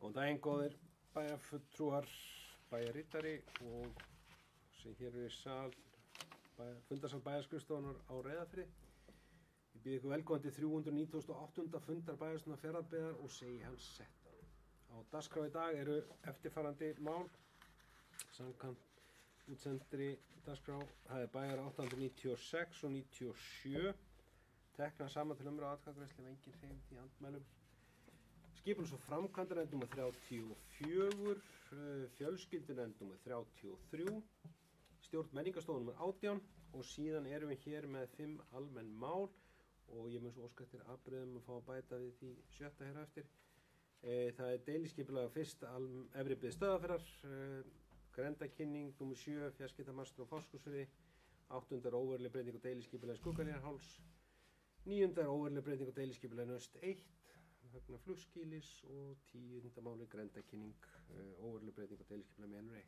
Góðan daginn, góðir bæjarfulltrúar, bæjarritari og sem hér í fundarsal bæjarskrifstofunar á Reyðarfirði. Ég býð ykkur velkomandi 398. fundar bæjarstjórnar Fjarðabyggðar og segi hans setta. Á dagskrá í dag eru eftirfarandi mál samkvæmt útsendri dagskrá. Það er bæjar 896 og 97, tekna saman til umræðu atkvæðagreiðslu ef engin hreyfing í andmælum. Skipulags- og framkvæmdanefnd númer 34, fjölskyldunefnd númer 33, stjórn menningarstofu númer 18 og síðan erum við hér með 5 almenn mál og ég mun svo óska eftir afbrigðum að fá að bæta við því 7. hér eftir. Það er deiliskipulag fyrst efri byggð Stöðvarfjarðar, grenndarkynning númer 7, fjarskiptamastur á Fáskrúðsfirði, 8. óveruleg breyting á deiliskipulagi Skuggalíðarháls, 9. óveruleg breyting á deiliskipulagi Naust 1 vegna flugskýlis og 10. máli grenndarkynning, óveruleg breyting á deiliskipulagi Melur 1.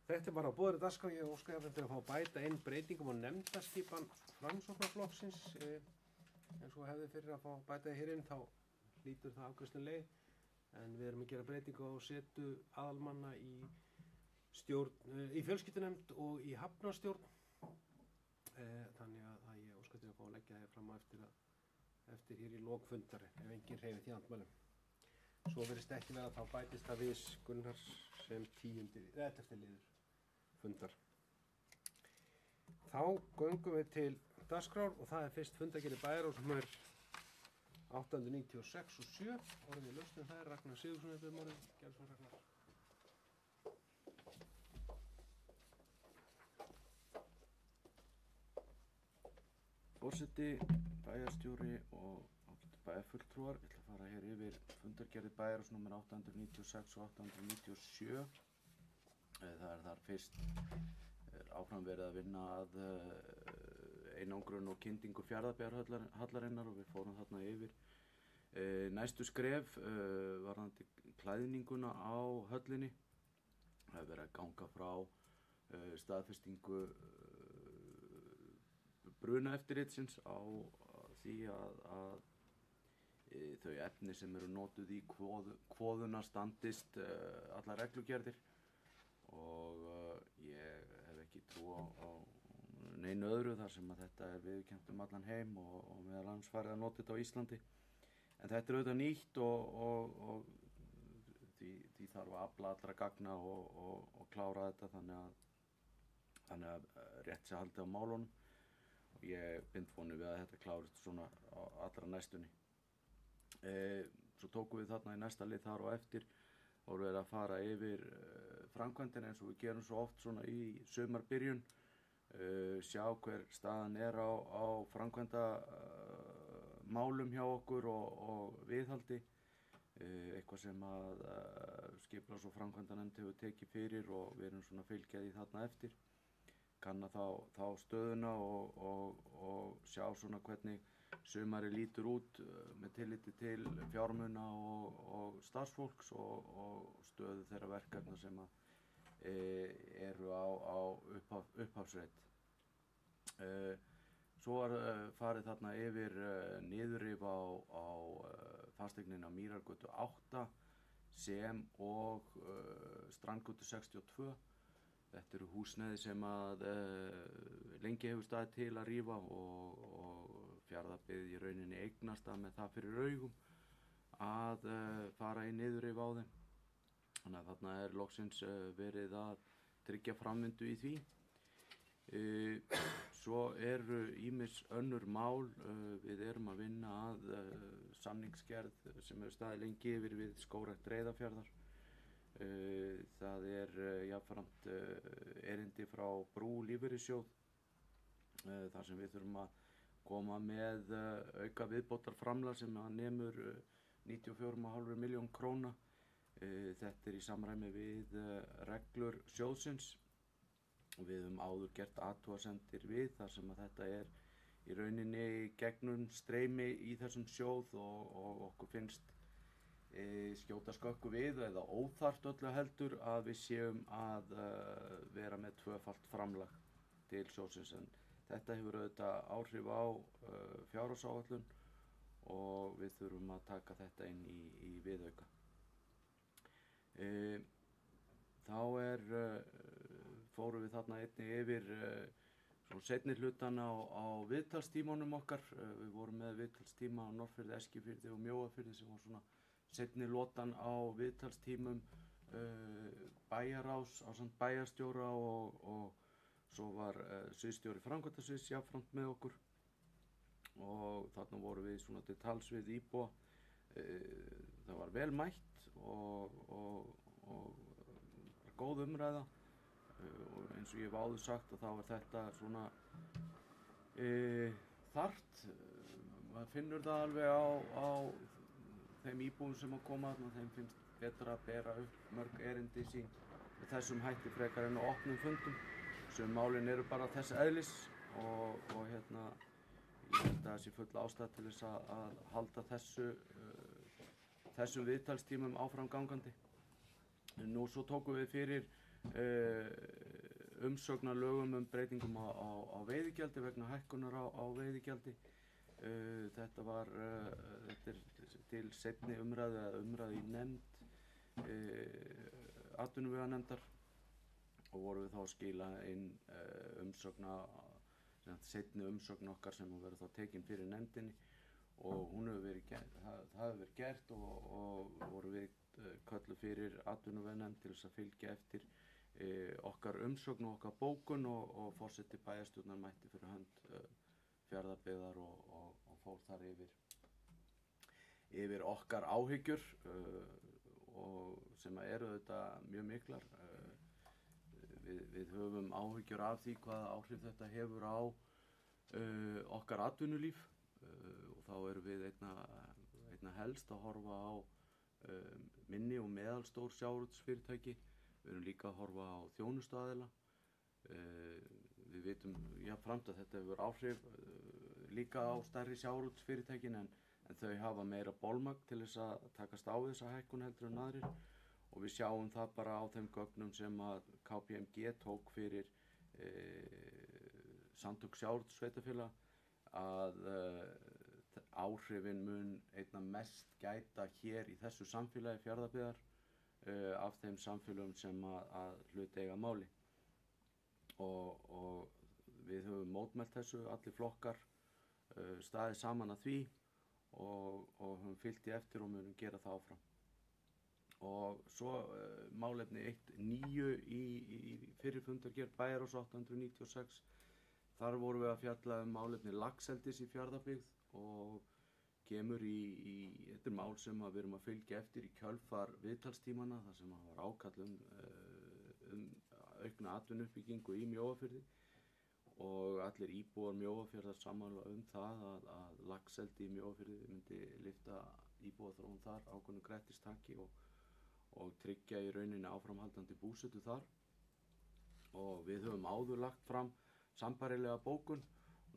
Þetta var á boðri dagskrá. Ég óska eftir að fá að bæta inn breytingum á nefndaskipan Framsóknarflokksins, en svo hefði fyrir að fá að bæta það hér inn þá hlýtur það afgreiðsluleið, en við erum að gera breytingu á setu aðalmanna í fjölskyldunefnd og í hafnarstjórn, þannig að ég óska eftir að fá að leggja það fram á eftir hér í lok fundar ef engin hreyfir því andmælum. Svo virðist ekki vera að þá bætist það við Gunnars sem 11. liður fundar. Þá göngum við til dagskrár og það er fyrst fundargerð bæjarráðs númer 896 og 7. Orðið í lausnum það er Ragnar Sigurðsson eftir morgun. Gerðu svo Ragnar. Forseti, bæjarstjóri og ágætu bæjarfulltrúar. Ég ætla að fara hér yfir fundargerði bæjarráðs númer 896 og 897. Það er þar fyrst áfram verið að vinna að einangrun og kyndingu Fjarðabyggðarhallarinnar og við fórum þarna yfir næstu skref varðandi klæðninguna á höllinni. Það hefur verið að ganga frá staðfestingu brunaeftirlitsins á því að þau efni sem eru notuð í kvoðuna standist allar reglugerðir og ég hef ekki trú á neinu öðru þar sem að þetta er viðurkennt allan heim og meðal annars farið að nota þetta á Íslandi. En þetta er auðvitað nýtt og því þarf að afla allra gagna og klára þetta þannig að rétt sé haldið á málunum og ég bind vonir við að þetta klárist svona á allra næstunni. Svo tókum við þarna í næsta lið þar og eftir og við erum að fara yfir framkvæmdina eins og við gerum svo oft svona í sumarbyrjun, sjá hver staðan er á framkvæmda málum hjá okkur og viðhaldi, eitthvað sem að skipulags- og framkvæmdanefnd hefur tekið fyrir og við erum svona að fylgja því þarna eftir, kanna þá stöðuna og sjá svona hvernig sumari lítur út með tilliti til fjármuna og starfsfólks og stöðu þeirra verkefna sem eru á upphafsreit. Svo var farið þarna yfir niðurrif á fasteignina Mýrargötu 8 sem og Strandgötu 62. Þetta eru húsnæði sem að lengi hefur staðið til að rífa og Fjarðabyggð í rauninni eignast það með það fyrir augum að fara í niðurrif á þeim. Þannig að þarna er loksins verið að tryggja framvindu í því. Svo eru ýmis önnur mál. Við erum að vinna að samningsgerð sem hefur staðið lengi yfir við Skógrækt Reyðarfjarðar. Það er jafnframt erindi frá Brú lífeyrissjóð þar sem við þurfum að koma með auka viðbótarframlag sem nemur 94,5 milljón króna. Þetta er í samræmi við reglur sjóðsins og við höfum áður gert athugasemdir við þar sem að þetta er í rauninni gegnum streymi í þessum sjóð og okkur finnst skjóta skökku við eða óþarft öllu heldur að við séum að vera með tvöfalt framlag til sjóðsins, en þetta hefur auðvitað áhrif á fjárhagsáætlun og við þurfum að taka þetta inn í viðauka. Þá fórum við þarna einnig yfir svona seinni hlutan á viðtalstímanum okkar. Við vorum með viðtalstíma á Norðfirði, Eskifirði og Mjóafirði sem var svona seinni lotan á viðtalstímum bæjarráðs ásamt bæjarstjóra og svo var sviðsstjóri framkvæmdasviðs jafnframt með okkur og þarna vorum við svona til tals við íbúa. Það var vel mætt og góð umræða og eins og ég hef áður sagt að þá er þetta svona þarft. Maður finnur það alveg á þeim íbúum sem að koma þarna, þeim finnst betra að bera upp mörg erindi sín með þessum hætti frekar en á opnum fundum sem málin eru bara þess eðlis og ég held að það sé full ástæða til þess að halda þessum viðtalstímum áfram gangandi. Nú svo tókum við fyrir umsögnarlögum breytingum á veiðigjaldi vegna hækkunar á veiðigjaldi. Þetta er til seinni umræðu eða umræðu í nefnd atvinnuveganefndar og vorum við þá að skila inn seinni umsögn okkar sem verður þá tekin fyrir nefndinni og hún það hefur verið gert og vorum við kölluð fyrir atvinnuveganefnd til þess að fylgja eftir okkar umsögn og okkar bókun og forseti bæjarstjórnar mætti fyrir hönd Fjarðabyggðar og fór þar yfir okkar áhyggjur og sem eru auðvitað mjög miklar. Við höfum áhyggjur af því hvaða áhrif þetta hefur á okkar atvinnulíf og þá erum við einna helst að horfa á minni og meðalstór sjávarútvegsfyrirtæki. Við erum líka að horfa á þjónustuaðila. Við vitum jafnframt að þetta hefur áhrif líka á stærri sjávarútvegsfyrirtækin en þau hafa meira bolmagn til þess að takast á þessa hækkun heldur en aðrir og við sjáum það bara á þeim gögnum sem að KPMG tók fyrir samtök sjávarútvegssveitarfélaga að áhrifin mun einna mest gæta hér í þessu samfélagi Fjarðabyggðar af þeim samfélögum sem að hlut eiga máli og við höfum mótmælt þessu, allir flokkar staðið saman að því og höfum fylgt í eftir og munum gera það áfram. Og svo málefni 1.9 í fyrirfundargerð bæjarráðs 896. Þar vorum við að fjalla málefni laxeldis í Fjarðabyggð og kemur þetta er mál sem við erum að fylgja eftir í kjölfar viðtalstímana þar sem var ákall aukna atvinnuuppbyggingu í Mjóafirði og allir íbúar Mjóafjarðar sammála það að laxeldi í Mjóafirði myndi lyfta íbúaþróun þar ákveðnu grettistaki og tryggja í rauninni áframhaldandi búsetu þar og við höfum áður lagt fram sambærilega bókun.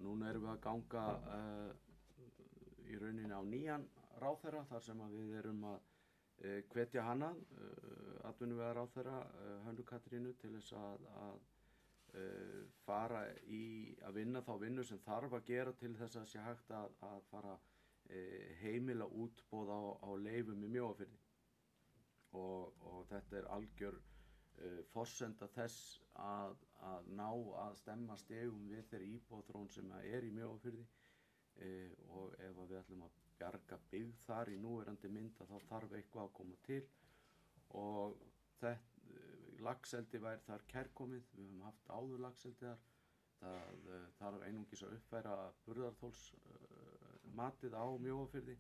Núna erum við að ganga í rauninni á nýjan ráðherra þar sem við erum að hvetja hana, atvinnuvegaráðherra Hönnu Katrínu til þess að fara í að vinna þá vinnu sem þarf að gera til þess að sé hægt að fara heimila útboð á leyfum í Mjóafirði og þetta er algjör forsenda þess að ná að stemma stigum við þeirri íbúaþróun sem er í Mjóafirði og ef við ætlum að bjarga byggð þar í núverandi mynd þá þarf eitthvað að koma til og laxeldi væri þar kærkomið. Við höfum haft áður laxeldi þar. Það þarf einungis að uppfæra burðarþolsmatið á Mjóafirði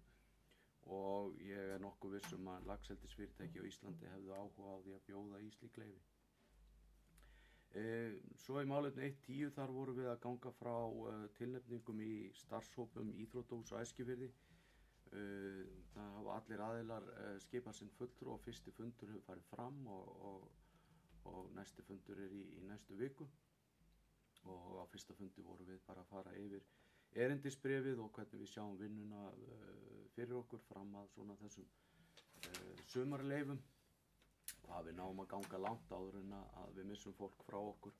og ég er nokkuð viss að laxeldisfyrirtæki á Íslandi hefðu áhuga á því að bjóða í slík leyfi. Svo í málefni 1.10 þar vorum við að ganga frá tilnefningum í starfshópum íþróttahúss á Eskifirði. Það hafa allir aðilar skipað sinn fulltrúa og fyrsti fundur hefur farið fram og næsti fundur er í næstu viku og á fyrsta fundi vorum við bara að fara yfir erindisbréfið og hvernig við sjáum vinnuna fyrir okkur fram að svona þessum sumarleifum, hvað við náum að ganga langt áður en að við missum fólk frá okkur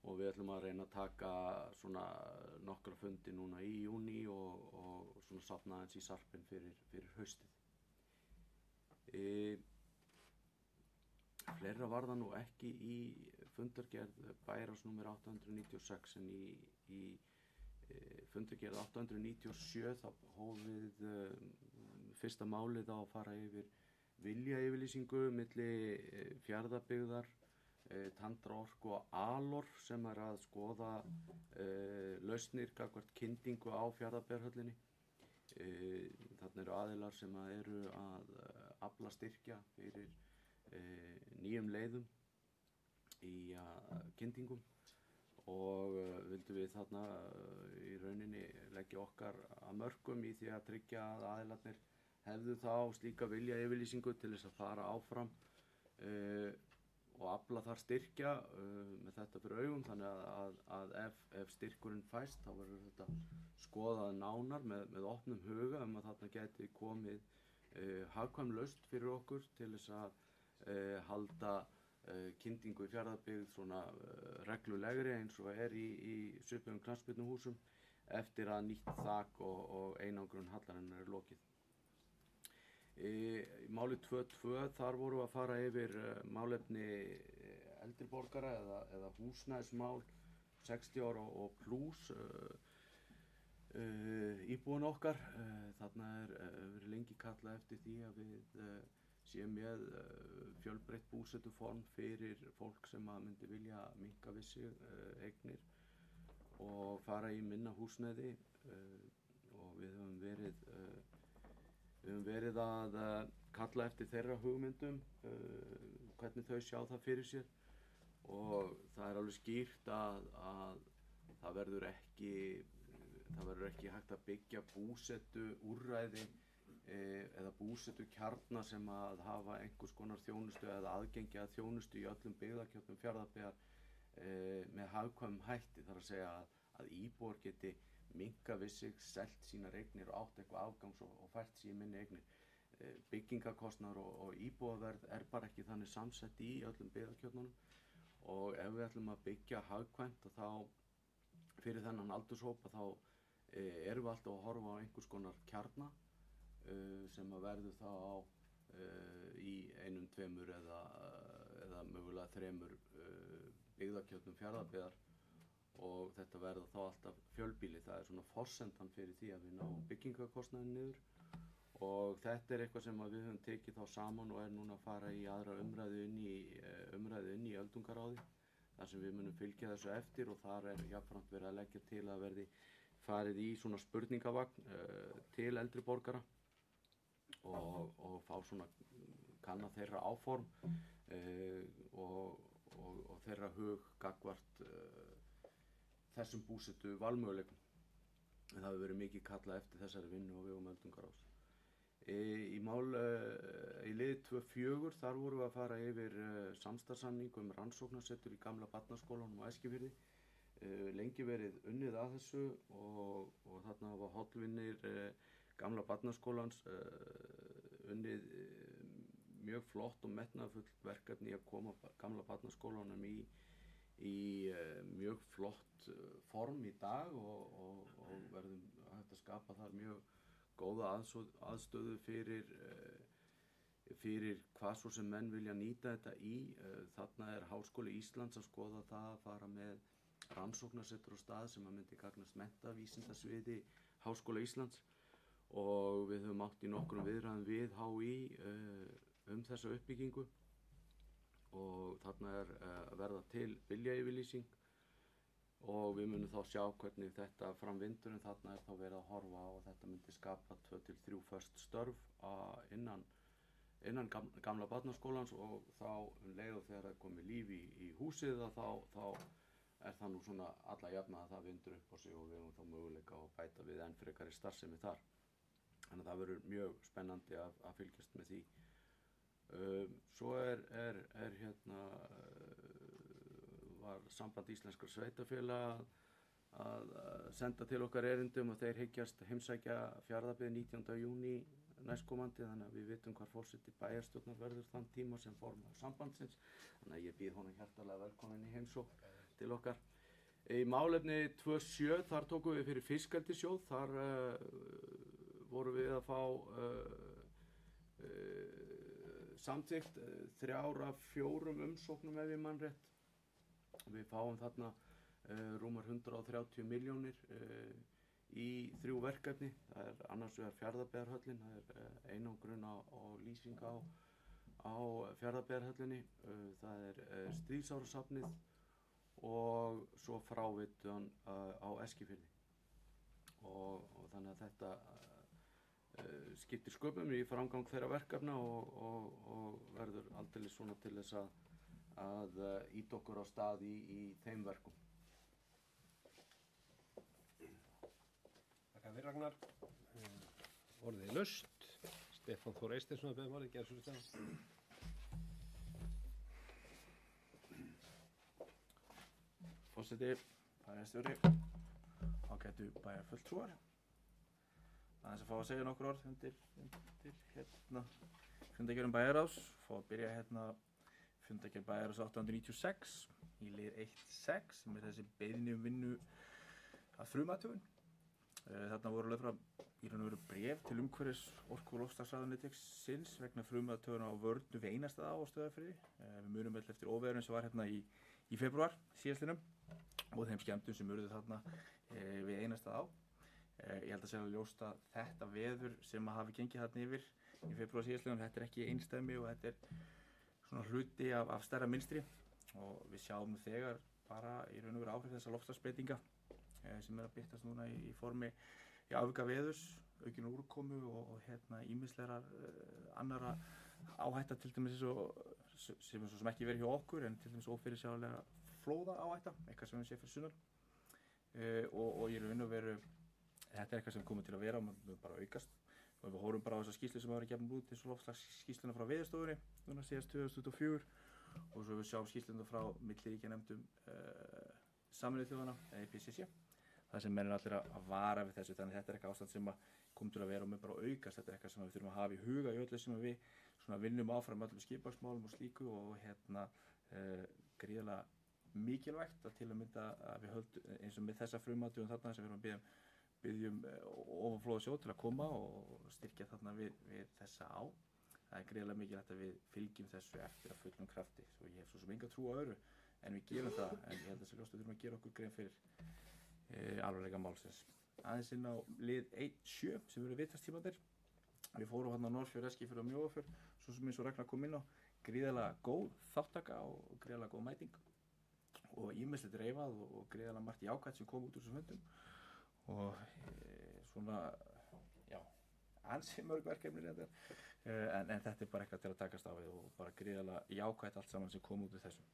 og við ætlum að reyna að taka svona nokkra fundi núna í júní og svona safna aðeins í sarpinn fyrir haustið. Fleira var það nú ekki í fundargerð bæjarráðs númer 896 en í fundargerð 897 þá hófið fyrsta málið á að fara yfir viljayfirlýsingu milli Fjarðabyggðar, Tandraorku og Alor sem að skoða lausnir gagnvart kyndingu á Fjarðabyggðarhöllinni. Þarna eru aðilar sem eru að afla styrkja fyrir nýjum leiðum í kyndingum og vildum við þarna í rauninni leggja okkar að mörkum í því að tryggja að aðilarnir hefðu þá slíka viljayfirlýsingu til þess að fara áfram og afla þar styrkja með þetta fyrir augum, þannig að ef styrkurinn fæst þá verður þetta skoðað nánar með opnum huga að þarna gæti komið hagkvæm lausn fyrir okkur til þess að halda kyndingu í Fjarðabyggð svona reglulegri eins og í svipuðum knattspyrnuhúsum eftir að nýtt þak og einangrun hallarinnar lokið. Í máli 2.2 þar vorum við að fara yfir málefni eldri borgara eða húsnæðismál 60 ára og plús íbúin okkar. Þarna verið lengi kallað eftir því að við séum með fjölbreytt búsetuform fyrir fólk sem myndi vilja minnka við sig eignir og fara í minna húsnæði og við höfum verið að kalla eftir þeirra hugmyndum, hvernig þau sjá það fyrir sér og það alveg skýrt að það verður ekki hægt að byggja búsetu úrræði eða búsetu kjarna sem að hafa einhvers konar þjónustu eða aðgengi að þjónustu í öllum byggðakjörnum Fjarðabyggðar með hagkvæmum hætti, þar að segja að íbúar geti minnka við sig, selt sínar eignir og átt eitthvað afgangs og fært sig í minni eignir. Byggingakostnaður og íbúaverð bara ekki þannig samsett í öllum byggðakjörnunum og ef við ætlum að byggja hagkvæmt og þá fyrir þennan aldurshópa þá erum við alltaf að horfa á einhvers konar kjarna sem að verður þá á í 1, 2 eða mögulega 3 byggðakjörnum Fjarðabyggðar og þetta verður þá alltaf fjölbýli. Það er svona forsendan fyrir því að við náum byggingakostnaðinn niður og þetta er eitthvað sem við höfum tekið þá saman og núna að fara í aðra umræðu inn í öldungaráði þar sem við munum fylgja þessu eftir og þar jafnframt verið að leggja til að verði farið í svona spurningavagn til eldri borgara og fá svona kanna þeirra áform og þeirra hug gagnvart þessum búsetu valmöguleikum. Það hefur verið mikið kallað eftir þessari vinnu og vegum öldungaráðs. Í liði 2.4 þar vorum við að fara yfir samstarfssamning rannsóknarsetur í gamla barnaskólanum á Eskifirði. Lengi verið unnið að þessu og þarna hafa hollvinir gamla barnaskólans unnið mjög flott og metnaðarfullt verkefni að koma gamla barnaskólanum í mjög flott form í dag og verðum hægt að skapa þar mjög góða aðstöðu fyrir hvað svo sem menn vilja nýta þetta í. Þarna Háskóli Íslands að skoða það að fara með rannsóknarsetur á stað sem að myndi gagnast menntavísindasviði Háskóla Íslands og við höfum átt í nokkrum viðræðum við HÍ þessa uppbyggingu og þarna að verða til viljayfirlýsing og við munum þá sjá hvernig þetta framvindur en þarna þá verið að horfa á að þetta myndi skapa 2 til 3 föst störf innan gamla barnaskólans og þá leið og þegar það komið líf í húsið þá það nú svona alla jafna að það vindur upp á sig og við höfum þá möguleika að bæta við enn frekari starfsemi þar. Þannig að það verður mjög spennandi að fylgjast með því. Svo var Samband Íslenskra sveitarfélaga að senda til okkar erindum og þeir hyggjast heimsækja Fjarðabyggð 19. júní næstkomandi, þannig að við vitum hvar forseti bæjarstjórnar verður þann tíma sem formaður sambandsins, þannig að ég býð honum hjartalega velkomin í heimsókn til okkar. Í málefni 2.7 þar tókum við fyrir fiskeldissjóð, þar vorum við að fá samþykkt 3 af 4 umsóknum ef ég man rétt. Við fáum þarna rúmar 130 milljónir í 3 verkefni. Það annars vegar Fjarðabyggðarhöllin, það einangrun og lýsing á Fjarðabyggðarhöllinni, það Stríðsárasafnið og svo fráveitan á Eskifirði. Og þannig að þetta skiptir sköpum í framgang þeirra verkefna og verður aldeilis svona til þess að ýta okkur á stað í þeim verkum. Takk fyrir Ragnar. Orðið er laust. Stefán Þór Eysteinsson beðum orðið, gerðu svo Stefán. Forseti, bæjarstjóri, ágætu bæjarfulltrúar. Aðeins að fá að segja nokkur orð undir fundargerðum bæjarráðs. Fá að byrja fundargerð bæjarráðs 896 í lið 1.6 sem þessi beiðni vinnu að frumathugun. Þarna voru lögð fram í raun og veru bréf til umhverfis orku- og loftslagsráðuneytisins vegna frumathugun á vörnu við Einarsstaða á Stöðvarfirði. Við munum öll eftir óveðrinu sem var í febrúar síðastliðnum og þeim skemmdum sem urðu þarna við Einarsstaða á. Ég held að segja ljóst að þetta veður sem hafi gengið þarna yfir í febrúar síðastliðnum, þetta ekki einsdæmi og þetta svona hluti af stærra mynstri og við sjáum nú þegar bara í raun og veru áhrif þessar loftslagsbreytinga sem að birtast núna í formi afvika veðurs, aukin úrkomu og ýmislegar annarra áhætta til dæmis sem svo sem ekki verið hjá okkur en til dæmis ófyrirsjáanlega flóða áhætta, eitthvað sem við séum fyrir sunnan og í raun og veru þetta eitthvað sem komið til að vera og mun bara aukast og við horfum bara á þessa skýrslu sem hafa verið gefin út eins og loftslagsskýrsluna frá Veðurstofunni núna síðast 2024 og svo við sjáum skýrsluna frá milliríkjanefndum Sameinuðu þjóðanna IPCC það sem menn allir að vara við þessu þannig að þetta eitthvað ástand sem komið til að vera og mun bara aukast þetta eitthvað sem við þurfum að hafa í huga í öllu sem við svona vinnum áfram öllum skipaksmálum og slíku og gríðarlega mikilvægt að til að mynda að við höldum eins og með þessa frumathugun þarna sem við erum að byggjum ofanflóðasjóð til að koma og styrkja þarna við þessa á. Það gríðarlega mikilvægt að við fylgjum þessu eftir að fullum krafti. Svo ég hef svo sem enga trú á öðru en við gerum það en ég held að þessi ljóst við þurfum að gera okkur grein fyrir alvarleika málsins. Aðeins inn á lið 1.7 sem eru viðtalstímarnir. Við fórum hérna á Norðfjörð, Eskifjörð og Mjóafjörð, svo sem eins og Ragnar kom inn á, gríðarlega góð þáttaka og gríðarlega góð mæting og ýmislegt reifað og gríðarlega margt jákvætt sem kom út úr þessum fundum og svona, já, ansi mörg verkefni en þetta er bara eitthvað til að takast á við og bara gríðarlega jákvætt allt saman sem kom út úr þessu.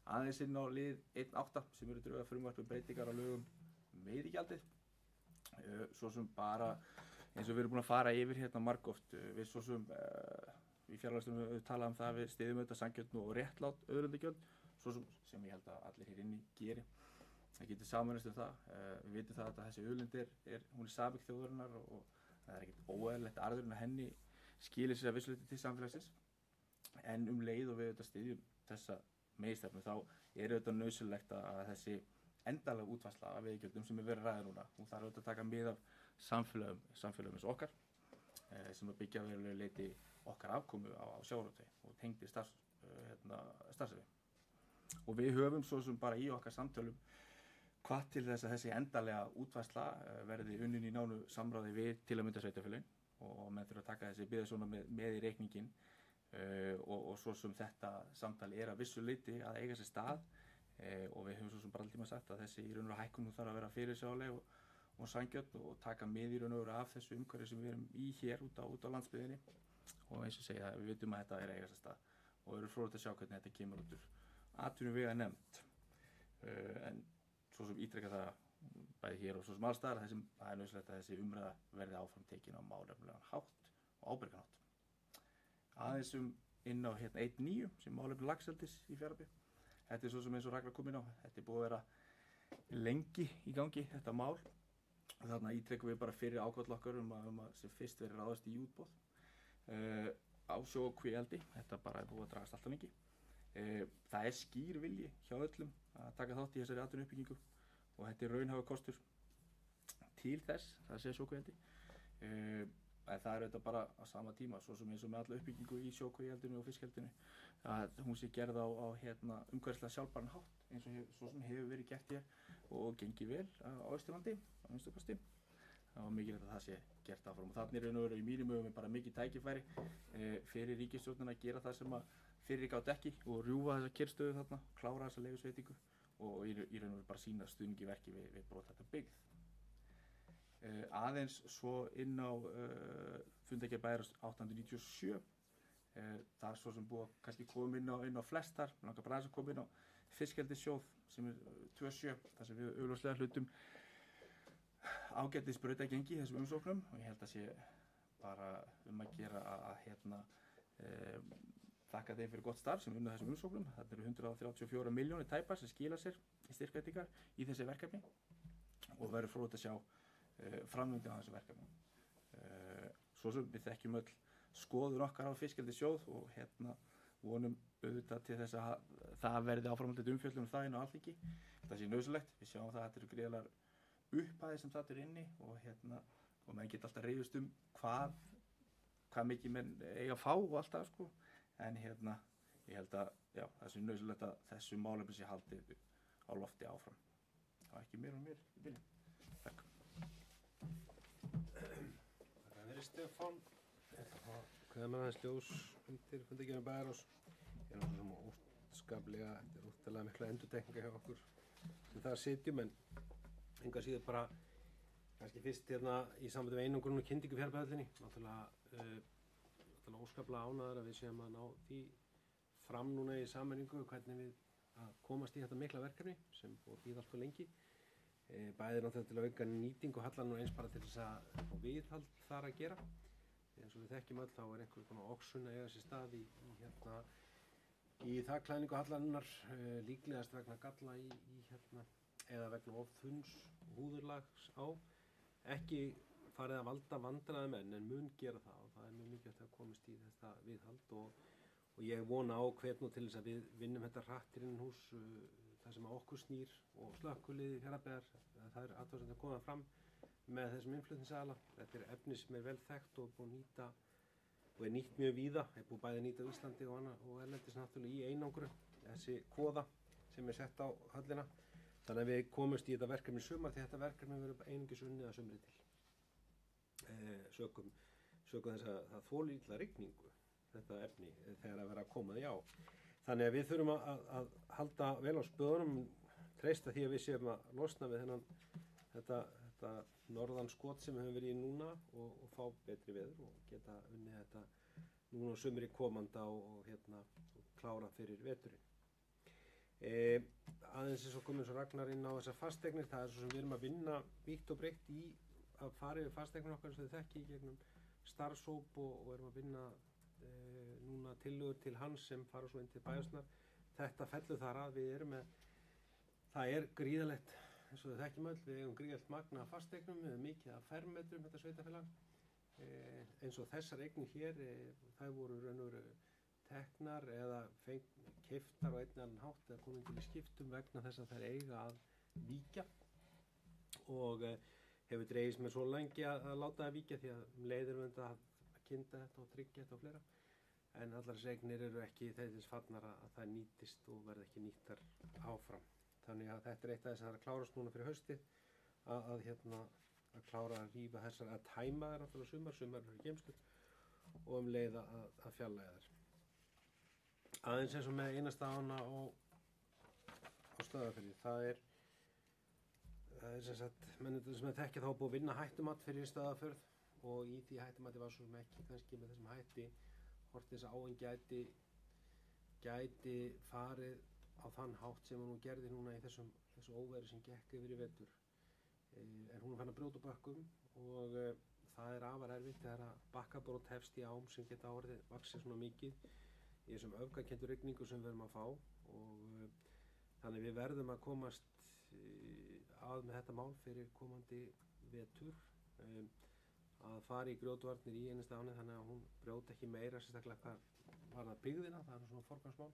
Aðeins inn á lið 1.8 sem eru drög að frumvarpi breytingar á lögum veiðigjaldið, svo sem bara eins og við erum búin að fara yfir hérna margoft, við svo sem í fjárlagastunum við talaðum það við styðjum auðvitað sanngjarnt og réttlát auðlindagjöld, svo sem ég held að allir hér inni geri. Það getur sameinast það, við vitum það að þessi auðlind hún sameign þjóðarinnar og það ekkert óeðlilegt arðurinn að henni skilir sér að vissu leyti til samfélagsins en leið og við auðvitað styðjum þessa meginstefnu þá auðvitað nauðsynlegt að þessi endanlega útfærsla af veiðigjöldum sem verið að ræða núna. Hún þarf auðvitað að taka mið af samfélögum eins og okkar sem að byggja verulega leyti okkar afkomu á sjávarútvegi og tengdi starfsemi. Og við höfum svo sem bara í okkar samtölum hvatt til þess að þessi endanlega útfærsla verði unnin í nánu samráði við til að mynda sveitarfélögin og menn þurfa að taka þessi biðsona með í reikningin og svo sem þetta samtali að vissu leyti að eiga sér stað og við höfum svo sem bara alltíma sagt að þessi í raun og hækkun þarf að vera fyrirsjáanleg og sanngjörn og taka með í raun og veru af þessu umhverfi sem við erum í hér út á landsbyggðinni og eins og segja við vitum að þetta að eiga sér stað og erum fróðilegt að sjá hvernig þetta kemur út úr atvinnuveganefnd en svo sem ítrekka það bæði hér og svo sem alls staðar það er nauðsynlegt að þessi umræða verði áfram tekin á málefnalegan hátt og ábyrgan hátt. Aðeins inn á 1.9 sem málefni laxeldis í Fjarðabyggð. Þetta er svo sem eins og Ragnar kom inn á, þetta er búið að vera lengi í gangi þetta mál og þarna ítrekkum við bara fyrir ákvall okkar að sem fyrst verið ráðast í útboð á sjó og kvíaldi, þetta bara er búið að dragast alltaf lengi. Það er skýr vilji hjá öllum að taka þátt í þessari atvinnuuppbyggingu og þetta er raunhæfur kostur til þess, það sé sjókvíaldi. en það auðvitað bara á sama tíma, svo sem eins og með alla uppbyggingu í sjókvíaeldinu og fiskeldinu, að hún sé gerð á umhverfislega sjálfbæran hátt, eins og svo sem hefur verið gert hér og gengið vel á Austurlandi, á minnsta kosti. Það var mikilvægt að það sé gert áfram. Og þannig raun og veru í mínum augum bara mikið tækifæri fyrir ríkisstjórnina að gera það sem að fyrri gátt ekki og rjúfa þessa kyrrstöðu þarna, klára þessa leyfisveitingu og í raun og veru bara sýna stuðningi verki við brothætta byggð. Aðeins svo inn á fundargerð bæjarráðs 897, það er svo sem búið að kannski koma inn á flestar, mér langar bara aðeins að koma inn á fiskeldissjóð sem er 27, þar sem við augljóslega hlutum ágætis brautagengi í þessum umsóknum og ég held að sé bara að gera að þakka þeim fyrir gott starf sem unnu þessum umsóknum. Það eru 134 milljónir tæpar sem skila sér í styrkveitingar í þessi verkefni og verður fróðlegt að sjá framvindu á þessu verkefni. Svo sem við þekkjum öll skoðun okkar á fiskeldissjóð og vonum auðvitað til þess að það verði áframhaldandi umfjöllun um það inn á Alþingi. Það sé nauðsynlegt. Við sjáum það að þetta eru gríðarlegar upphæðir sem þarna eru inni og menn geta alltaf rifist hvað mikið menn eiga að fá og allt það sko. En ég held að það sé nauðsynlegt að þessu málefni sé haldið á lofti áfram. Það er ekki meira og mér í byrjun. Takk. Það er verið Stefán. Hvað með aðeins ljós undir fundargerð bæjarráðs. Ég er náttúrulega óskaplega, þetta er óttalega mikla endurtekninga hjá okkur sem þar sitjum, en enga síður bara kannski fyrst í sambandi við einangrun og kyndingu fjárhæðlinni. Náttúrulega óskaplega ánægður að við séum að ná því fram núna í sameiningu hvernig við að komast í þetta mikla verkefni sem búið býð allt for lengi. Bæði náttúrulega til að auka nýtingu hallann og eins bara til þess að fá viðhald þar að gera. Eins og við þekkjum öll þá er einhver konar oxun að eiga sér stað í þakklæðningu hallannar, líklegast vegna galla eða vegna of þunns húðurlags á. Ekki farið að valda vandræðum en mun gera það og það er mjög mikilvægt að komast í þetta viðhald og ég vona á hvetnú til þess að við vinnum þetta hratt innan hús það sem að okkur snýr og slökkvilið Fjarðabyggðar, það er athugasemd að koma fram með þessum innflutningsaðila. Þetta er efni sem er vel þekkt og búið að nýta og er nýtt mjög víða, er búið bæði að nýta á Íslandi og erlendis náttúrulega í einangrun, þessi kvoða sem er sett á höllina. Þannig að við komumst í þetta verkefni sumar því þetta verkefni verður einungis unnið að sumri til. Sökum þess að það þolir illa rigningu, þetta efni, þegar að vera að koma því á. Þannig að við þurfum að halda vel á spöðunum, treysta því að við séum að losna við þetta norðan skot sem við höfum verið í núna og fá betri veður og geta unnið þetta núna á sumri komanda og klára fyrir veturinn. Aðeins eins og komum svo Ragnar inn á þessar fasteignir, það er svo sem við erum að vinna vítt og breytt í að fara yfir fasteignir okkar sem þið þekki í gegnum starfshóp og erum að vinna núna tillögur til hans sem fara svo inn til bæjarsnar. Þetta fellur þar að við erum með, það er gríðalegt, eins og þið þekkjum öll, við eigum gríðalegt magna af fasteignum, við hefum mikið af fermetrum þetta sveitafélag. Eins og þessar eignir hér, það voru raun og veru teknar eða keyptar á einn eða annan hátt eða komin til í skiptum vegna þess að þær eiga að víkja og hefur dregist með svo lengi að láta það víkja því að leiðir við að kynda þetta og tryggja þetta og fleira. En allar þessi eignir eru ekki þess fallnar að það nýtist og verða ekki nýttar áfram. Þannig að þetta er eitt af þess að það er að klárast núna fyrir haustið að klára að rífa þessar, að tæma þær náttúrulega sumar eru geymslu og leið að fjarlægja þær. Aðeins eins og með einasta ána á Stöðvarfirði, það er sem sagt, mennir sem að þekkja þá búið að vinna hættumat fyrir Stöðvarfjörð og í því hættumati var svo sem ekki kannski með þessum hætti hvort þess að áin gæti farið á þann hátt sem hún gerði núna í þessu óveðri sem gekk yfir í vetur. En hún er fann að brjóta bökkum og það er afar erfitt þegar að bakkabrot hefst í ám sem geta orðið vaxið svona mikið í þessum öfgakenndu rigningu sem við erum að fá og þannig við verðum að komast að með þetta mál fyrir komandi vetur að fara í grjótvarnir í einasta áni þannig að hún brjóti ekki meira sérstaklega hvað var það byggðina, það er svona forgangsmál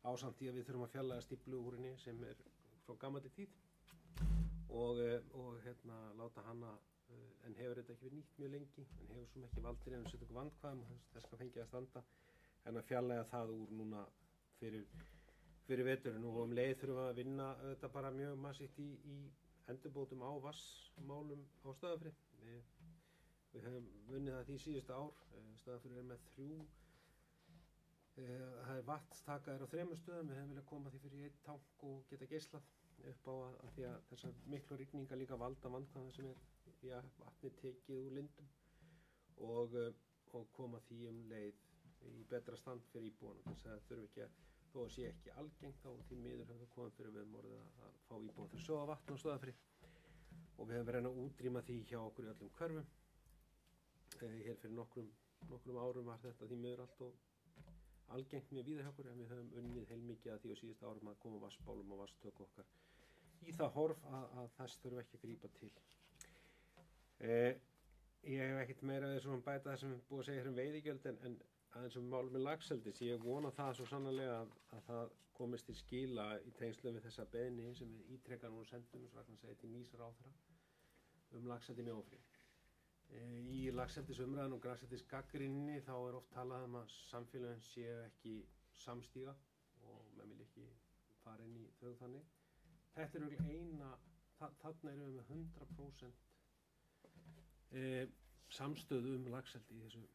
ásamt því að við þurfum að fjarlægja stíflu úr henni sem er frá gamalli tíð og láta hana en hefur þetta ekki verið nýtt mjög lengi, en hefur svona ekki valdir en setja okkur vandkvæðum og þess að fengið að standa, en að fjarlæga það úr núna fyrir veturinn og leið þurfum við að vinna þetta bara mjög massíft í endurbótum á vassmálum á Stöðvarfirði. Við höfum vunnið það því síðustu ár. Stöðvarfirði með 3 það vatnstaka á 3 stöðum. Við höfum viljað koma því fyrir í 1 tank og geta geislað upp á að því að þessar miklu rigningar líka valda vandkvæðum sem vatni tekið úr lindum og koma því leið í betra stand fyrir íbúana. Þess að það þurfi ekki þó að sé ekki algengt á því miður höfum við komið fyrir viðmorðið að fá íbúa til að sjóða vatn á Stöðvarfirði og við höfum verið að útrýma því hjá okkur í öllum hverfum. Hér fyrir nokkrum árum var þetta því miður allt og algengt mjög víða hjá okkur en við höfum unnið heilmikið að því á síðustu árum að koma vatnsbálum og vatnstöku okkar í það horf að þess þurfum ekki að grípa til. Ég hef ekkert meira að þessum bæta það sem búið að segja hér veiðigjöld en aðeins málum með laxeldis. Ég vona það svo sannarlega að það komist til skila í tengslum við þessa beiðni sem við ítrekka nú sendum, svo Ragnar segir til nýs ráðherra laxeldi í Mjóafirði. Í laxeldisumræðan og grasseldisgagnrýninni þá oft talað að samfélögin séu ekki samstíga og menn vil ekki fara inn í þau þannig. Þetta er eina, þarna erum við með 100% samstöðu laxeldi í þessu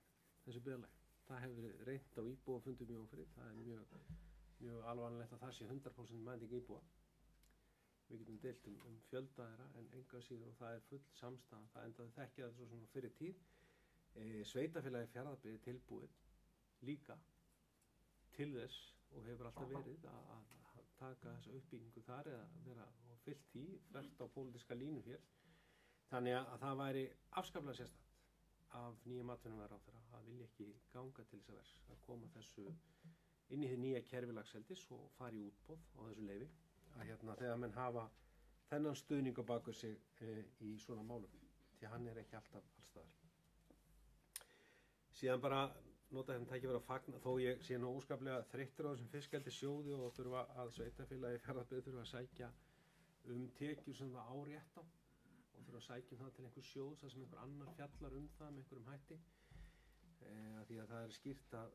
byggðarlagi. Það hefur verið reynt á íbúafundum í Mjóafirði. Það er mjög alvarlegt að það sé 100% mæting íbúa. Við getum deilt fjölda þeirra en enga síður og það er full samstaða. Það endaði þekkja þetta svo svona fyrir tíð. Sveitarfélagi Fjarðabyggð tilbúið líka til þess og hefur alltaf verið að taka þessa uppbyggingu þar eða vera og fyllt því þvert á pólitíska línu hér. Þannig að það væri afskaplega sérstakt af nýjum atvinnuvegaráðherra að vilja ekki ganga til þess að vers að koma þessu inn í því nýja kerfi laxeldis og fara í útboð á þessu leyfi að þegar menn hafa þennan stuðning á baku sig í svona málum því hann er ekki alltaf allstaðar. Síðan bara nota þetta tækifæri að fagna þó ég sé nú óskaplega þreyttur á þessum fiskeldissjóði og þurfa að sveitarfélagi Fjarðabyggð þurfa að sækja tekjur sem það á rétt á og þurfa að sækja það til einhver sjóðs þar sem einhver annar fjallar það með einhverjum hætti því að það er skýrt að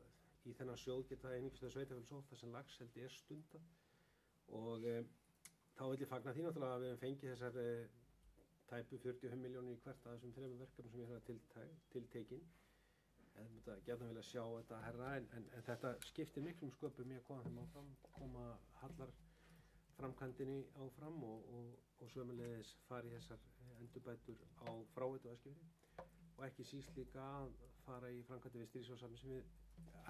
í þennan sjóð geta einhvers vegar sveitarfélag sótt þar sem laxeldi er stundað og þá vil ég fagna því náttúrulega að við hefum fengið þessar tæpu 45 milljónir í hvert af þessum 3 verkefnum sem ég hafa tiltekin. Ég myndi gjarnan vilja sjá þetta herra en þetta skiptir miklum sköpum í að koma þeim áfram, koma hallarframkvæmdinni áfram og sömuleiðis fara í þessar endurbætur á Fráveitu og Eskifirði og ekki síst líka að fara í framkvæmdi við Stríðsvársafnið sem við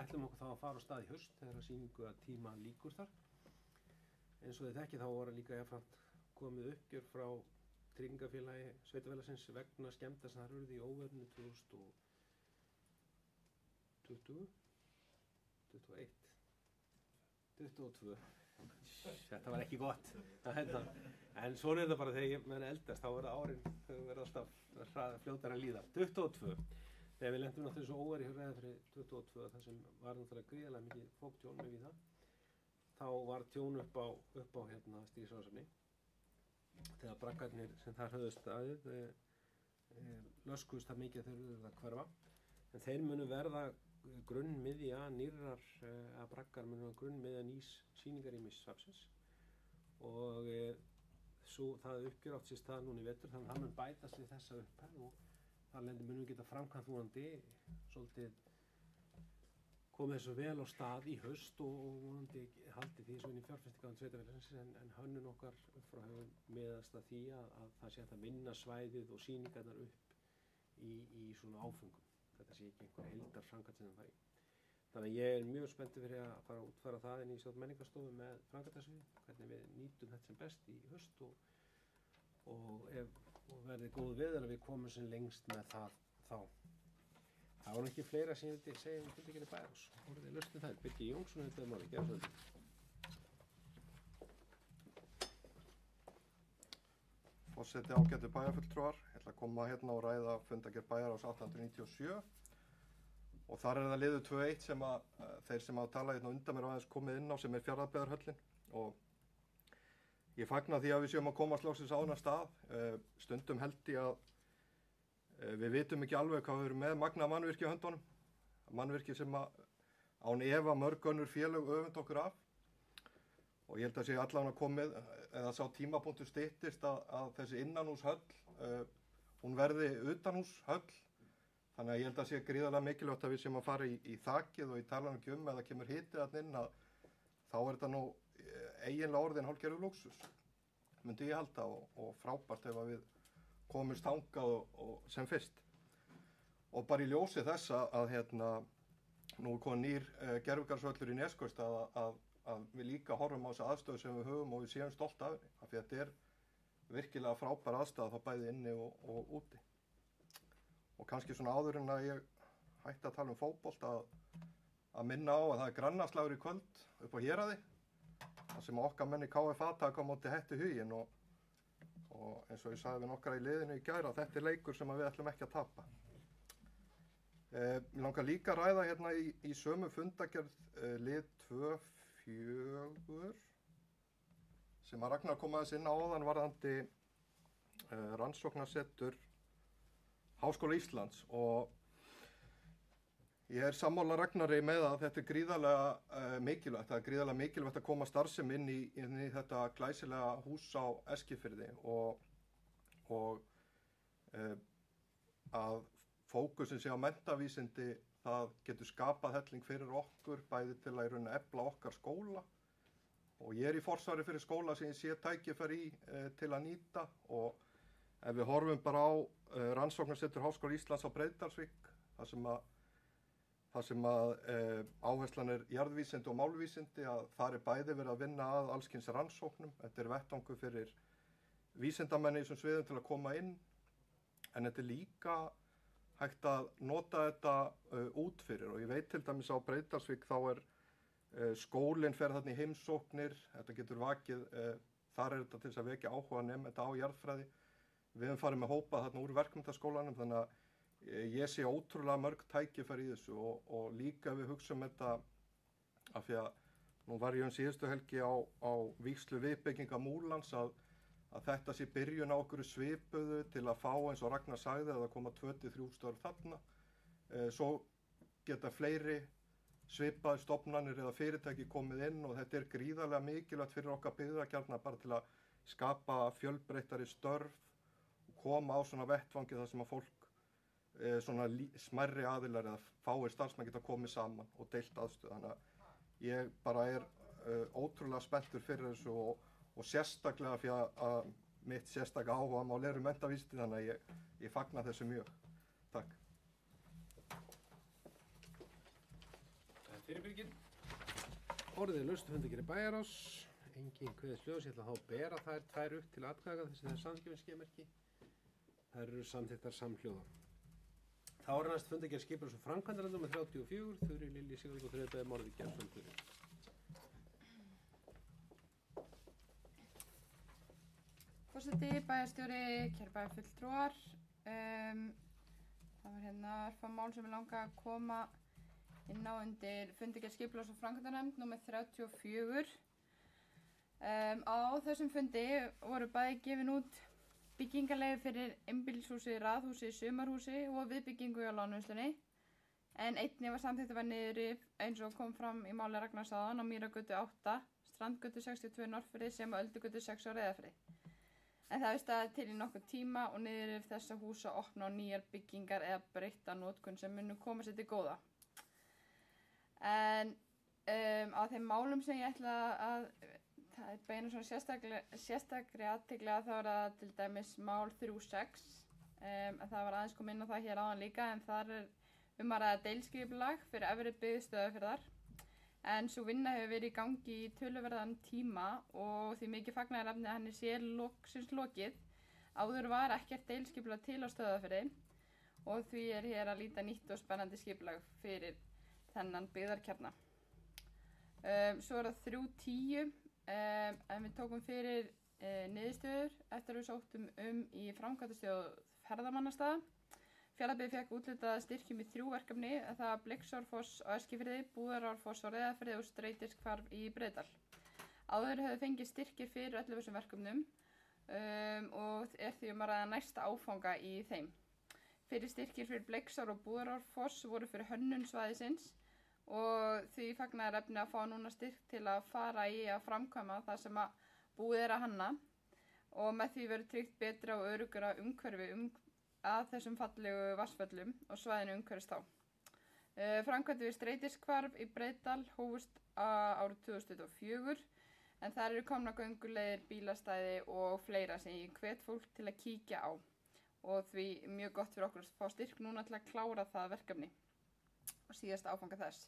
ætlum okkur þá að fara á stað í haust þegar að sýningu að tíma líkur þar. Eins og þið þekkið þá voru líka jafnframt komið uppgjör frá Tryggingafélagi Sveitarfélagsins vegna skemmda sem þar urðu í óveðrinu 2020, 21, 22. Þetta var ekki gott. En svona er þetta bara þegar maður eldast, þá verða árin alltaf fljótar að líða. 22. Þegar við lentum náttúrulega svo óværi hjá Reyðarfirði 22, þar sem var náttúrulega gríðarlega mikið fóktjón með við það. Þá var tjón upp á Stríðsvársafni. Þegar braggarnir sem þar höfðu staðið löskuðust það mikið þegar þeir að hverfa. En þeir munu verða grunnmiðja nýrrar að braggar munu verða grunnmiðja nýs sýningarýmis safnsins og það uppgjör átt sér stað núna í vetur þannig að það mun bætast við þessa upphæð og þar lendi munum geta framkvæmt vonandi svolítið komið þessu vel á stað í haust og vonandi haldið því svo inn í fjárfestingarnar sveitarfélagsins en hönnun okkar upp frá hefur miðast að því að það sé hægt að vinna svæðið og sýningarnar upp í svona áföngum. Þetta sé ekki einhver heildarframkvæmd sem það fari. Þannig að ég er mjög spenntur fyrir að fara að útfæra það inn í stjórn menningarstofu með framkvæmdasvið, hvernig við nýtum þetta sem best í haust og verði góð veður að við komum sem lengst með það þá. Það var ekki fleira sem ég vildi segja Tiltekinni Bæjarás. Orðið lausnum það, Birgir Jónsson hefði máli, gerðu það. Forseti ágætu bæjarfulltrúar, ég ætla að koma hérna og ræða fundargerð Bæjarás 1897 og þar er það liður 2.1 sem að þeir sem að tala hérna undan mér aðeins komið inn á sem er Fjarðabyggðarhöllin og ég fagna því að við séum að komast loksins á þennan stað. Stundum held ég að Við vitum ekki alveg hvað við erum með magna mannvirki á höndunum. Mannvirki sem án efa mörg önnur félög öfund okkur af. Og ég held að sé allan að komið, eða sá tímapunktur styttist að þessi innanhúshöll, hún verði utanhúshöll. Þannig að ég held að sé gríðarlega mikilvægt að við séum að fara í þakið og í talanum ekki eða kemur hiti þarna inn að þá er þetta nú eiginlega orðin hálfgerður lúxus. Myndi ég halda og frábært ef að við komumst þangað og sem fyrst. Og bara í ljósi þess að nú er komið nýr gervigarðsvöllur í Neskaupstað að við líka horfum á þessa aðstöðu sem við höfum og við séum stolt af henni. Af því að þetta er virkilega frábær aðstæða þá bæði inni og úti. Og kannski svona áður en að ég hætti að tala um fótbolt að minna á að það er grannaslagur í kvöld upp á Héraði. Það sem okkar menn í KFA taka á móti Hetti Huginn og eins og ég sagði við nokkra í liðinu í gær að þetta er leikur sem við ætlum ekki að tapa. Mér langar líka að ræða hérna í sömu fundagerð lið 2-4 sem að Ragnar kom aðeins inn á áðan varðandi rannsóknarsetur Háskóla Íslands og ég er sammála Ragnari með að þetta er gríðarlega mikilvægt. Það er gríðarlega mikilvægt að koma starfsemi inn í þetta glæsilega hús á Eskifirði og að fókusin sé á menntavísindi það getur skapað helling fyrir okkur bæði til að í rauninni efla okkar skóla og ég er í forsvari fyrir skóla sem ég sé tækifæri í til að nýta og ef við horfum bara á rannsóknarsetur Háskóla Íslands á Breiðdalsvík þar sem að áherslan er jarðvísindi og málvísindi að þar er bæði verið að vinna að alls kyns rannsóknum. Þetta er vettvangur fyrir vísindamenn í þessum sviðum til að koma inn en þetta er líka hægt að nota þetta út fyrir og ég veit til dæmis á Breiðdalsvík þá er skólinn fer þarna í heimsóknir, þetta getur vakið, þar er þetta til þess að vekja áhuga nemenda á jarðfræði. Við höfum farið með hópa þarna úr verkmenntaskólanum þannig að ég sé ótrúlega mörg tækifæri í þessu og líka við hugsaum þetta af því að nú var ég síðustu helgi á vígslu viðbygginga Múlans að þetta sé byrjun á okkur svipuðu til að fá eins og Ragnar sagði að það koma 2-3 störf þarna. Svo geta fleiri svipaði stofnanir eða fyrirtæki komið inn og þetta er gríðarlega mikilvægt fyrir okkar byggðarkjarna bara til að skapa fjölbreyttari störf og koma á svona vettvangi þar sem að fólk svona smærri aðilar eða fáir starfsmenn geta komið saman og deilt aðstöðu. Þannig að ég bara er ótrúlega spenntur fyrir þessu og sérstaklega fyrir að mitt sérstaklega áhugamál eru menntavísindi þannig að ég fagna þessu mjög. Takk. Fyrir Birgir. Orðið laust fundargerð Bæjarás. Engin kveðisljós. Ég ætla að bera þær tvær upp til atkvæða þessi það er samskipinskeimerki. Þær eru samþykktar samhljóða. Þá er næst fundargerð skipulags- og framkvæmdanefndar númer 34. Þuríður Lilja Sigurðardóttir og beðið Orðið Gjertsson. Forseti, bæjarstjóri, kæru bæjarfulltrúar. Það var hérna örfá mál sem ég langa að koma inn á undir fundargerð skipulags- og framkvæmdanefnd númer 34. Á þessum fundi voru bæði gefin út byggingarleyfi fyrir einbýlishúsi, raðhúsi, sumarhúsi og viðbyggingu á Lánavinnslunni. En einnig var samþykkt að vera niðurrif eins og kom fram í máli Ragnars áðan á Mýragötu 8, Strandgötu 62 Norðfirði sem og Öldugötu 6 á Reyðarfirði. En það hefur staðið til í nokkuð tíma og niðurrif þessa húsa opna á nýjar byggingar eða breytta notkun sem munu koma sér til góða. En á þeim málum sem ég ætla að beina svona sérstakri athygli að þá er það til dæmis mál 3.6. Það var aðeins komið inn á það hér áðan líka en þar er að ræða deiliskipulag fyrir efri byggð Stöðvarfjarðar. En sú vinna hefur verið í gangi í töluverðan tíma og því mikið fagnaðarefni að henni sé loksins lokið. Áður var ekkert deiliskipulag til á Stöðvarfirði og því er hér að líta nýtt og spennandi skipulag fyrir þennan byggðarkjarna. Svo er það 3.10. En við tókum fyrir niðurstöður eftir að við sóttum í framkvæmdastjórn ferðamannastaða. Fjarðabyggð fékk úthlutað styrkjum í 3 verkefni, það var Bleiksárfoss á Eskifirði, Búðarárfoss á Reyðarfirði og Streytiskvarf í Breiðdal. Áður höfðu fengið styrkir fyrir öllum þessum verkefnum og er því að ræða næsta áfanga í þeim. Fyrir styrkir fyrir Bleiksár og Búðarárfoss voru fyrir hönnun svæðisins og því fagnaðar efni að fá núna styrk til að fara í að framkvæma það sem að búið að hanna og með því verður tryggt betra og öruggara umhverfi að þessum fallegu vatnsföllum og svæðinu umhverfist þá. Framkvæmdi við Streitiskarf í Breiðdal hófust árið 2024 en þar eru komna gönguleiðir, bílastæði og fleira sem ég hvet fólk til að kíkja á og því mjög gott fyrir okkur að fá styrk núna til að klára það verkefni og síðasta áfanga þess.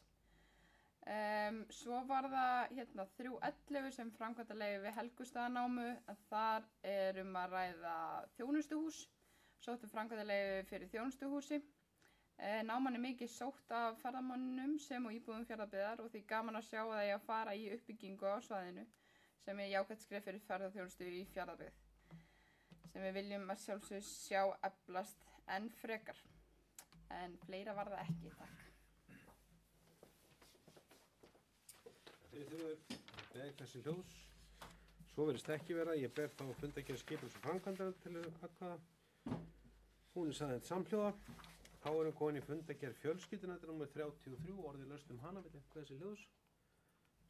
Svo var það 3.11 sem framkvæmdaleyfi við Helgustaðanámu en þar að ræða þjónustuhús, sóttu framkvæmdaleyfi fyrir þjónustuhúsi. Náman mikið sótt af ferðamönnum sem og íbúðum Fjarðabyggðar og því gaman að sjá að það eigi að fara í uppbyggingu á svæðinu sem jákvætt skref fyrir ferðaþjónustu í Fjarðabyggð sem við viljum að sjálfsögðu sjá eflast enn frekar. En fleira var það ekki, takk. Þið þurfum með þessi hljós. Svo verðist ekki vera, ég ber þá fundargerð skipulags- og framkvæmdanefnd til atkvæða. Hún sagði þetta samhljóða. Þá erum komin í fundargerð fjölskyldunefndar nr. 33, orðið laust hana með þessi hljós.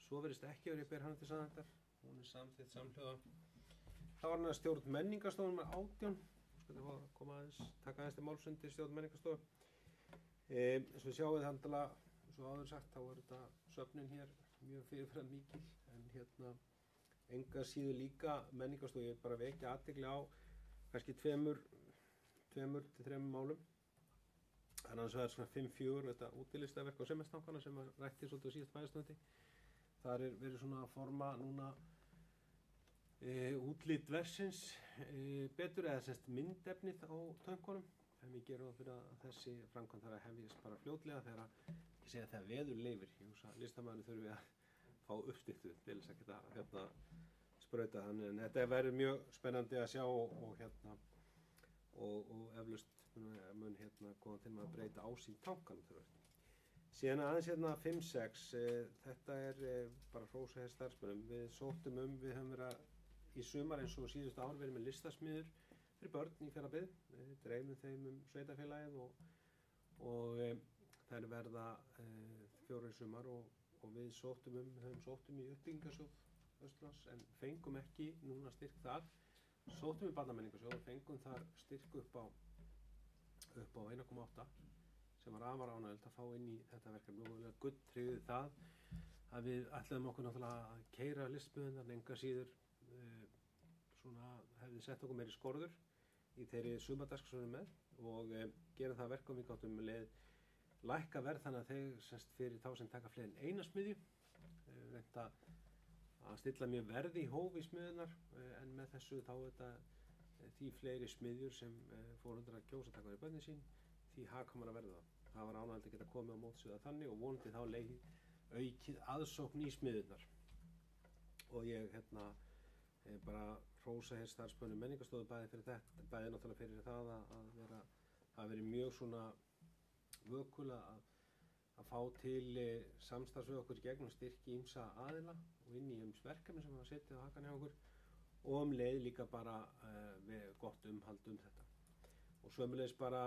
Svo verðist ekki vera, ég ber hana til samþykktar. Hún samþykkt samhljóða. Þá var hann að stjórn menningarstofu nr. 18. Skoðum við að koma aðeins, taka aðeins til málsfundi stjórn menningarstofu. Eins og við sjáum handla, eins og áður sagt, þá er þetta söfnin hér mjög fyrirfram mikil, en enga síður líka menningarstofu. Ég bara vekja athygli á kannski tveimur til þremur málum. Annars vegar svona 5-4 þetta útilistaverk á semestankana sem var rætti svolítið á síðast bæjarstofnundi. Þar verið svona að forma núna útlit versins betur eða semst myndefnið á tönkunum. En við gerum það fyrir að þessi framkvæmd þarf að hefjast bara fljótlega þegar veður leyfir. Ég hugsa að listamæðurinn þurfi að fá uppstyktu til þess að geta sprauta þannig. En þetta verður mjög spennandi að sjá og eflaust mun koma til með að breyta ásýnd tankanum þurfa. Síðan aðeins 5-6, þetta bara hrósa hér starfsmönnum. Við sóttum við höfum verið í sumar eins og síðustu ár verið með listasmiður fyrir börn í Fjarðabyggð. Við dreifum þeim sveitafélagið og þær verða 4 sumar og við höfum sóttum í uppbyggingarsjóð Östlands en fengum ekki núna styrk þar. Sóttum í barnamenningarsjóð og fengum þar styrk upp á 1,8 sem var afar ánægjulegt að fá inn í þetta verkefni og við gulltryggðum það að við ætluðum okkur náttúrulega að keyra listmiðurnar enga síður hefði sett okkur meiri skorður í þeirri sumardagskrá sem við erum með og gera það verkum við gáttum með leið lækka verð þannig að þeir fyrir þá sem taka fleiri en eina smiðju reynda að stilla mjög verði í hóf í smiðurnar en með þessu þá því fleiri smiðjur sem foreldrar kjósa taka í börnin sín því hagkvæmara verður það. Það var ánægjulegt að geta komið á mótsviða þannig og vonandi þá leið aukið aðsókn í smiðjurnar. Og ég bara hrósa hér starfsmönnum menningarstofu bæði fyrir þetta, bæði náttúrulega fyrir það að vera mjög svona vökul að fá til samstarfs við okkur í gegnum styrki ýmsa aðila og inn í verkefni sem hafa setið á hakann hjá okkur og leið líka bara gott umhald þetta. Og sömuleiðis bara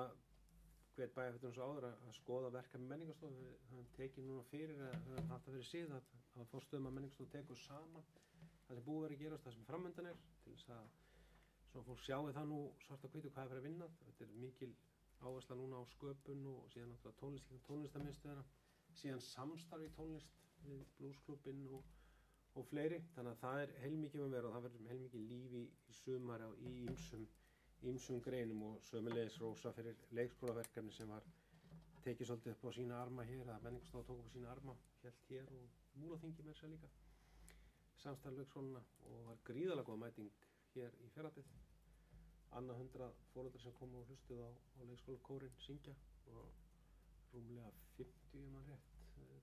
hvet bæjarfulltrúi eins og áður að skoða verkefni menningarstofu. Við höfum tekið núna fyrir að höfum haft það fyrir síð að forstöðum að menningarstofu tekur saman það sem búið er að gerast, það sem framöndan til þess að svona fólk sjáu það nú svart á hvítu hvað fyrir að vinna. Þetta mikil áhersla núna á sköpun og síðan náttúrulega tónlistarmiðstöðina, síðan samstarf í tónlist við bluesklúbbinn og fleiri. Þannig að það heilmikið að vera og það verður heilmikið líf í sumar í ýmsum greinum og sömuleiðis rósa fyrir leikskólaverkefni sem var tekið svolítið upp á sína arma hér, að menningarstofa tók upp á sína arma, hélt hér og Múlaþingi með sér líka, samstarf leikskólana og var gríðarlega góð mæting hér í Fjarðabyggð. Annað 100 foreldrar sem komu og hlustuðu á leikskólakórinn syngja og rúmlega 50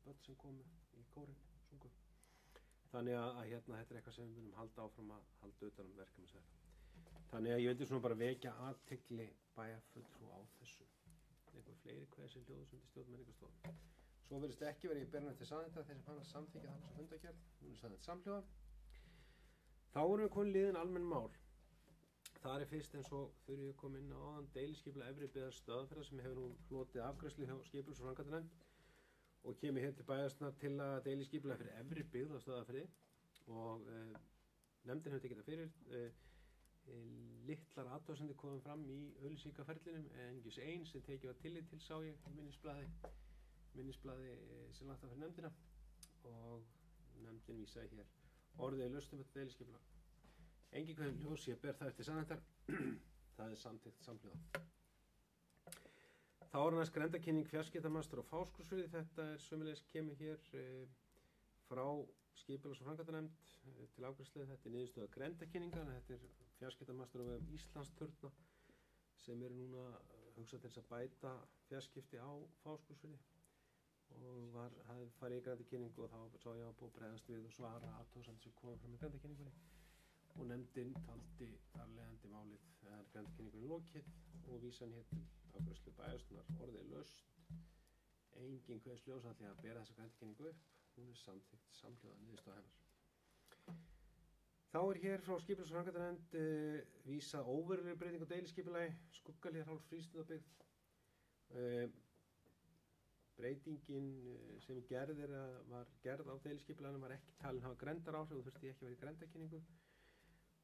börn sem komu í kórinn sungu. Þannig að þetta eitthvað sem við viljum halda áfram að halda utan verkefni sem þetta. Þannig að ég vildi svona bara vekja athygli bæjarfulltrúa á þessu. Einhver fleiri þessi hljóðusundi stjórn menningarstofu. Svo virðist ekki verið í byrjunum til samþykkta þeir sem fann að samþykkja það sem fundargerð. Hún samþykkt samhljóða. Þá erum við komin liðin almenn mál. Þar fyrst eins og þurfi kom inn á áðan deiliskipulag efri byggðar Stöðvarfjarðar sem hefur nú hlotið afgreiðslu hjá skipulags- og framkvæmdanefnd og kemur hér til bæjarstjórnar til að deiliskipulag fyrir efri byggð á Stöðvarfirði og nefndin hefur tekið það fyrir. Litlar athugasemdir komum fram í auglýsingaferlinum en engis ein sem tekið var tillit til sá ég í minnisblaði sem lagt af fyrir nefndina og nefndin vísaði hér orðið laust þetta deiliskipulag. Engin hverjum ljós ég ber það eftir sannhættar, það samþykkt samhljóða. Þá næst grenndarkynning fjarskiptamastur á Fáskrúðsfirði. Þetta sömuleiðis kemur hér frá skipulags- og framkvæmdanefnd til afgreiðslu. Þetta niðurstöða grenndarkynninga, þetta fjarskiptamastur á vegum Íslandsturna sem núna hugsað til þess að bæta fjarskipti á Fáskrúðsfirði og hafði farið í grenndarkynningu og þá sá ég að búið bregðast við og svara athugasemdir sem komið fram í grenndarkynningunni. Og nefndin taldi þar leiðandi málið grenndarkynningunni lokið og vísan hér til afgreiðslu bæjarstjórnar orðið laust. Engin kveðst ljós að því að bera þessa grenndarkynningu upp. Hún samþykkt samhljóða niðurstaða hennar. Þá hér frá skipulags- og framkvæmdanefnd vísa óverulegri breyting á deiliskipulagi Skuggahlíðarháls frístundabyggð. Breytingin sem var gerð á deiliskipulaginu var ekki talin hafa grenndaráhrif og þurfti ekki að vera í grenndarkynningu.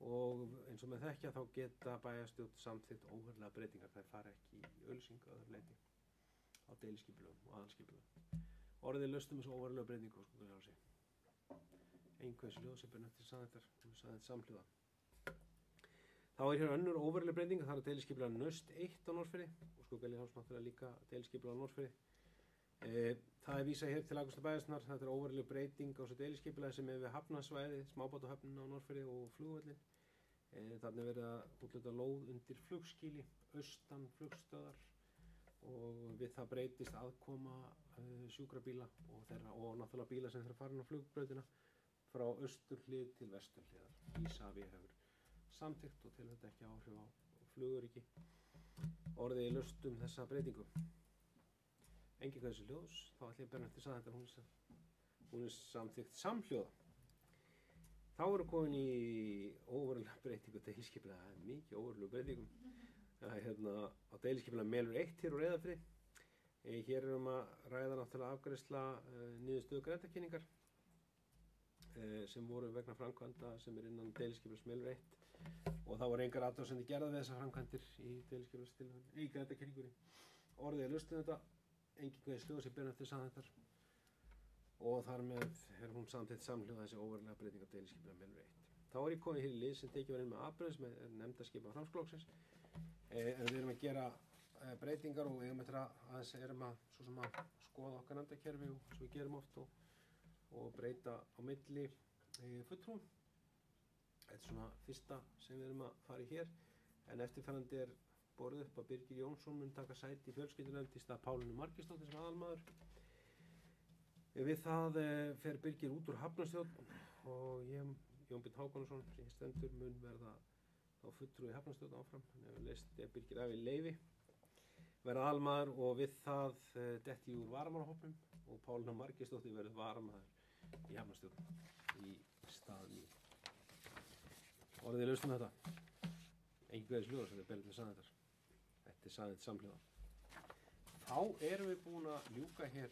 Og eins og með þekkja þá geta bæjarstjórn samþykkt óverulega breytingar, þær fara ekki í auglýsingu að öðru leyti á deiliskipulagum og aðalskipulagum. Orðið laust þessu óverulega breytingu á Skuggahlíðarhálsi. Einhvers ljós sem ber nefndir sannhættar, samhljóða. Þá hér önnur óverulega breyting, það deiliskipulag Naust 1 á Norðfirði og Skuggahlíðarháls náttúrulega líka deiliskipulag á Norðfirði. Það vísað hér til afgreiðslu bæjarstjórnar. Þetta óveruleg breyting á þessu deiliskipulagi sem við hafnarsvæði, smábátahöfnina á Norðfirði og flugvöllin. Þarna verið að útluta lóð undir flugskýli, austan flugstöðar og við það breytist aðkoma sjúkrabíla og náttúrulega bíla sem þarf að fara inn á flugbrautina frá austurhlið til vesturhliðar. Íshafi hefur samþykkt og til þetta ekki áhrif á flugöryggi. Orðið laust þessa breytingu. Engin hvað þessu ljós, þá ætlum ég að bera eftir sannhættar, hún samþykkt samhljóða. Þá komin í óverulega breytingu deiliskipulag, það mikið óverulega breytingum. Á deiliskipulag Melur 1 hér úr Reyðarfirði. Hér að ræða náttúrulega afgreiðsla niðurstöðu grenndarkynningar sem voru vegna framkvæmda sem innan deiliskipulags Melur 1 og það voru engar athugasemdir gerðar við þessar framkvæmdir í grenndarkynningunni. Orðið laust þetta. Engin kveðst ljós sem ber eftir sannhættar og þar með hún samþykkt samhljóða þessi óverulega breyting á deiliskipulag Melur 1. Þá ég komið hér í lið sem tekið var inn með afbreyðs með nefndaskipan Framsóknarflokksins. En við að gera breytingar og eftir aðeins svo sem að skoða okkar nefndakerfi og svo við gerum oft og breyta á milli fulltrúum. Þetta svona fyrsta sem við að fara í hér en eftirfarandi borið upp að Birgir Jónsson mun taka sæti í fjölskyldunefnd í stað Pálínu Margeirsdóttur sem aðalmaður. Við það fer Birgir út úr hafnarstjórn og ég, Jón Björn Hákonarson, sem stendur mun verða þá fulltrúi í hafnarstjórn áfram. Birgir af í leyfi verða aðalmaður og við það detti úr varamannahópnum og Pálína Margeirsdóttir verður varamaður í hafnarstjórn í stað mín. Orðið laust þetta. Engin greiðis ljóðar sem við berðum með sannhættar. Þetta sannhætt samhljóða. Þá erum við búin að ljúka hér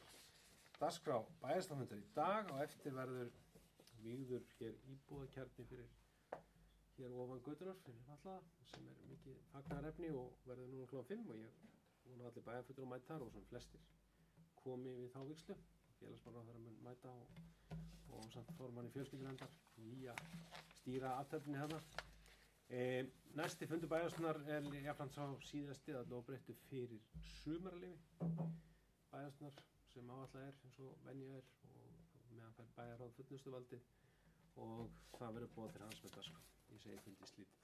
dagskrá bæjarstjórnarfundar í dag og eftir verður vígður hér íbúðakjarni fyrir hér ofan götunar fyrir Vallaða sem mikið fagnaðarefni og verður núna kl. 5 og ég vona allir bæjarfulltrúar mæta þar og svona flestir komi við þá vígslu. Félagsmálaráðherra mun mæta og samt formanni fjölskyldunefndar í að stýra athöfninni þarna. Næsti fundur bæjarstjórnar jafnframt sá síðasti að óbreyttu fyrir sumarleyfi bæjarstjórnar sem áætlað eins og venja og meðan fær bæjarráð fullnustuvaldið og það verður boðið til hans með dagskrá. Ég segi fundi slítið.